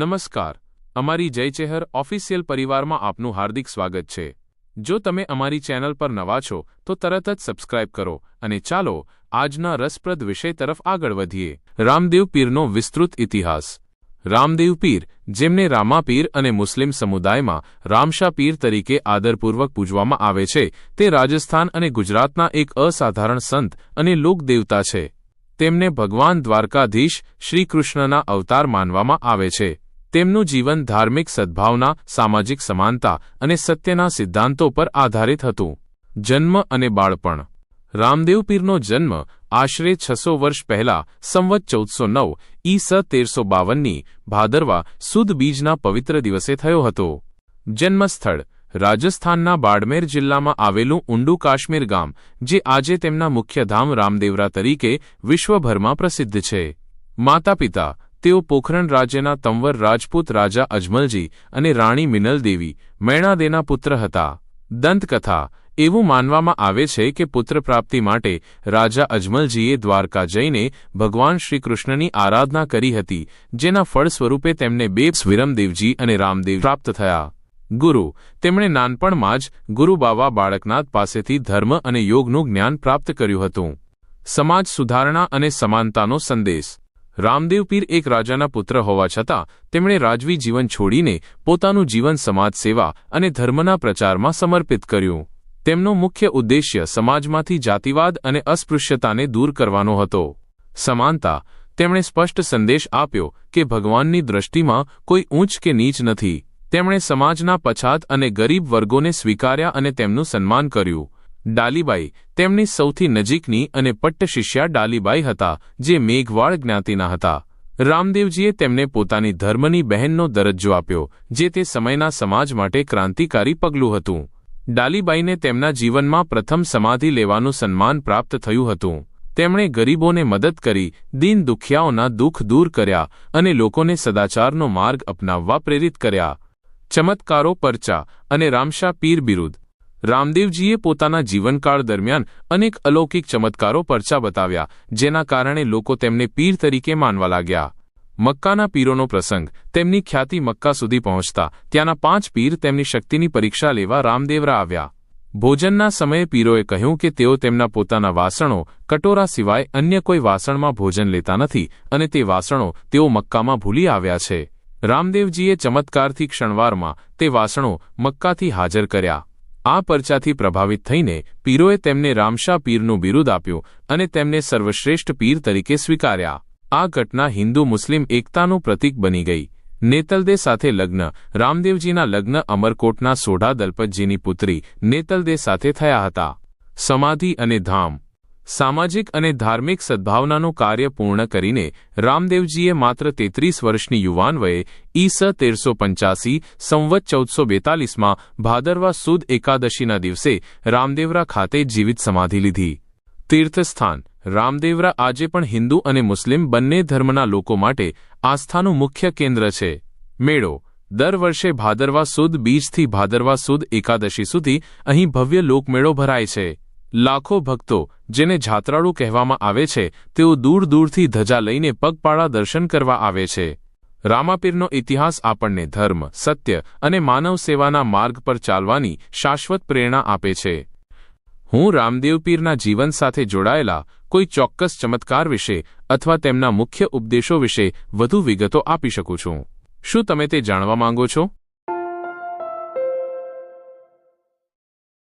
નમસ્કાર, અમારી જય ચેહર ઓફિશિયલ પરિવારમાં આપનું હાર્દિક સ્વાગત છે। જો તમે અમારી ચેનલ પર નવા છો તો તરત જ સબસ્ક્રાઇબ કરો અને ચાલો આજના રસપ્રદ વિષય તરફ આગળ વધીએ। રામદેવ પીરનો વિસ્તૃત ઇતિહાસ। રામદેવ પીર, જેમને રામા પીર અને મુસ્લિમ સમુદાયમાં રામશા પીર તરીકે આદરપૂર્વક પૂજવામાં આવે છે, તે રાજસ્થાન અને ગુજરાતના એક અસાધારણ સંત અને લોકદેવતા છે। તેમને ભગવાન દ્વારકાધીશ શ્રી કૃષ્ણના અવતાર માનવામાં આવે છે। તેમનું જીવન ધાર્મિક સદ્ભાવના, સામાજિક સમાનતા અને સત્યના સિદ્ધાંતો પર આધારિત હતું। જન્મ અને બાળપણ। રામદેવ પીરનો જન્મ આશરે 600 વર્ષ પહેલા સંવત 1409 ઈસ 1352ની ભાદરવા સુદ બીજના પવિત્ર દિવસે થયો હતો। જન્મસ્થળ રાજસ્થાનના બાડમેર જિલ્લામાં આવેલું ઊંડું કાશ્મીર ગામ, જે આજે તેમના મુખ્યધામ રામદેવરા તરીકે વિશ્વભરમાં પ્રસિદ્ધ છે। માતા-પિતા તેઓ પોખરણ રાજ્યના તંવર રાજપૂત રાજા અજમલજી અને રાણી મિનલ દેવી મૈણાદેના પુત્ર હતા। દંતકથા। એવું માનવામાં આવે છે કે પુત્ર પ્રાપ્તિ માટે રાજા અજમલજીએ દ્વારકા જઈને ભગવાન શ્રીકૃષ્ણની આરાધના કરી હતી, જેના ફળ સ્વરૂપે તેમને બે વિરમદેવજી અને રામદેવ પ્રાપ્ત થયા। ગુરુ। તેમણે નાનપણમાં જ ગુરુબાવા બાળકનાથ પાસેથી ધર્મ અને યોગનું જ્ઞાન પ્રાપ્ત કર્યું હતું। સમાજ સુધારણા અને સમાનતાનો સંદેશ। રામદેવ પીર એક રાજાના પુત્ર હોવા છતાં તેમણે રાજવી જીવન છોડીને પોતાનું જીવન સમાજ સેવા અને ધર્મના પ્રચારમાં સમર્પિત કર્યું। તેમનો મુખ્ય ઉદ્દેશ્ય સમાજમાંથી જાતિવાદ અને અસ્પૃશ્યતાને દૂર કરવાનો હતો। સમાનતા। તેમણે સ્પષ્ટ સંદેશ આપ્યો કે ભગવાનની દૃષ્ટિમાં કોઈ ઊંચ કે નીચ નથી। તેમણે સમાજના પછાત અને ગરીબ વર્ગોને સ્વીકાર્યા અને તેમનું સન્માન કર્યું। ડાલીબાઈ। તેમની સૌથી નજીકની અને પટ્ટ શિષ્યા ડાલીબાઈ હતા, જે મેઘવાળ જ્ઞાતિના હતા। રામદેવજીએ તેમને પોતાની ધર્મની બહેનનો દરજ્જો આપ્યો, જે તે સમયના સમાજ માટે ક્રાંતિકારી પગલું હતું। ડાલીબાઈને તેમના જીવનમાં પ્રથમ સમાધિ લેવાનું સન્માન પ્રાપ્ત થયું હતું। તેમણે ગરીબોને મદદ કરી, દીન દુખિયાઓના દુઃખ દૂર કર્યા અને લોકોને સદાચારનો માર્ગ અપનાવવા પ્રેરિત કર્યા। ચમત્કારો, પરચા અને રામશા પીર બિરુદ। રામદેવજીએ પોતાના જીવનકાળ દરમિયાન અનેક અલૌકિક ચમત્કારો પરચા બતાવ્યા, જેના કારણે લોકો તેમને પીર તરીકે માનવા લાગ્યા। મક્કાના પીરોનો પ્રસંગ। તેમની ખ્યાતિ મક્કા સુધી પહોંચતા ત્યાંના 5 પીર તેમની શક્તિની પરીક્ષા લેવા રામદેવરા આવ્યા। ભોજનના સમયે પીરોએ કહ્યું કે તેઓ તેમના પોતાના વાસણો, કટોરા સિવાય અન્ય કોઈ વાસણમાં ભોજન લેતા નથી અને તે વાસણો તેઓ મક્કામાં ભૂલી આવ્યા છે। રામદેવજીએ ચમત્કારથી ક્ષણવારમાં તે વાસણો મક્કાથી હાજર કર્યા। આ પરચાથી પ્રભાવિત થઈને પીરોએ તેમને રામશા પીરનું બિરુદ આપ્યું અને તેમને સર્વશ્રેષ્ઠ પીર તરીકે સ્વીકાર્યા। આ ઘટના હિન્દુ મુસ્લિમ એકતાનું પ્રતીક બની ગઈ। નેતલદે સાથે લગ્ન। રામદેવજીના લગ્ન અમરકોટના સોઢા દલપતજીની પુત્રી નેતલદે સાથે થયા હતા। સમાધિ અને ધામ। સામાજિક અને ધાર્મિક સદ્ભાવનાનું કાર્ય પૂર્ણ કરીને રામદેવજીએ માત્ર 33 વર્ષની યુવાન વયે ઈસ 1385 સંવત 1442માં ભાદરવા સુદ એકાદશીના દિવસે રામદેવરા ખાતે જીવિત સમાધિ લીધી। તીર્થસ્થાન। રામદેવરા આજે પણ હિન્દુ અને મુસ્લિમ બંને ધર્મના લોકો માટે આસ્થાનું મુખ્ય કેન્દ્ર છે। મેળો। દર વર્ષે ભાદરવા સુદ બીજથી ભાદરવા સુદ એકાદશી સુધી અહીં ભવ્ય લોકમેળો ભરાય છે। લાખો ભક્તો, જેને જાત્રાળુ કહેવામાં આવે છે, તેઓ દૂર દૂરથી ધજા લઈને પગપાળા દર્શન કરવા આવે છે। રામાપીરનો ઇતિહાસ આપણને ધર્મ, સત્ય અને માનવ સેવાના માર્ગ પર ચાલવાની શાશ્વત પ્રેરણા આપે છે। હું રામદેવ પીરના જીવન સાથે જોડાયેલા કોઈ ચોક્કસ ચમત્કાર વિશે અથવા તેમના મુખ્ય ઉપદેશો વિશે વધુ વિગતો આપી શકું છું। શું તમે તે જાણવા માંગો છો?